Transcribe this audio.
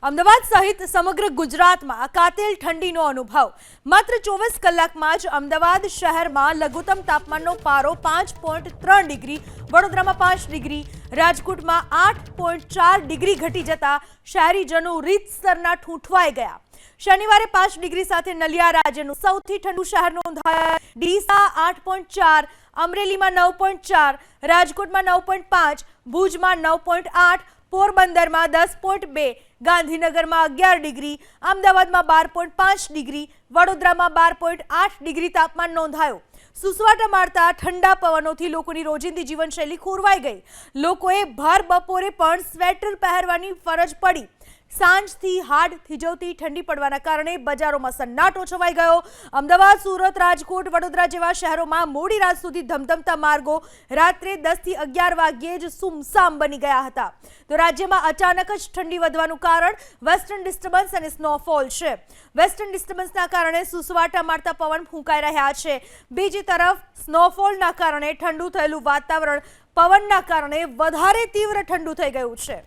અમદાવાદ સહિત સમગ્ર ગુજરાતમાં કાતિલ ઠંડીનો અનુભવ માત્ર 24 કલાકમાં જ અમદાવાદ શહેરમાં લઘુત્તમ તાપમાનનો પારો 5.3 ડિગ્રી, વડોદરામાં 5 ડિગ્રી, રાજકોટમાં 8.4 ડિગ્રી ઘટી જતા શહેરીજનો રીતસરના ઠૂંઠવાઈ ગયા। શનિવારે 5 ડિગ્રી સાથે નલિયા રાજ્યનું સૌથી ઠંડુ શહેર નોંધાયું। ડીસા 8.4, અમરેલીમાં 9.4, રાજકોટમાં 9.5, ભુજમાં 9.8, પોરબંદરમાં 10.2, ગાંધીનગરમાં 11 ડિગ્રી, અમદાવાદમાં 12.5 ડિગ્રી, વડોદરામાં 12.8 ડિગ્રી તાપમાન નોંધાયું। સુસવાટા મારતા ઠંડા પવનોથી લોકોની રોજિંદી જીવનશૈલી ખોરવાઈ ગઈ। લોકોએ ભર બપોરે પણ સ્વેટર પહેરવાની ફરજ પડી। સાંજથી હાડ થીજવતી ઠંડી પડવાના કારણે બજારોમાં સન્નાટો છવાઈ ગયો। અમદાવાદ, સુરત, રાજકોટ, વડોદરા જેવા શહેરોમાં મોડી રાત સુધી ધમધમતા માર્ગો રાત્રે 10 થી 11 વાગ્યે જ સુમસામ બની ગયા હતા। તો રાજ્યમાં અચાનક જ ઠંડી વધવાનું કારણ વેસ્ટર્ન ડિસ્ટર્બન્સ અને સ્નોફોલ છે। વેસ્ટર્ન ડિસ્ટર્બન્સના કારણે સુસવાટા મારતા પવન ફૂંકાઈ રહ્યા છે। બીજી તરફ સ્નોફોલના કારણે ઠંડુ થયેલું વાતાવરણ પવનના કારણે વધારે તીવ્ર ઠંડુ થઈ ગયું છે।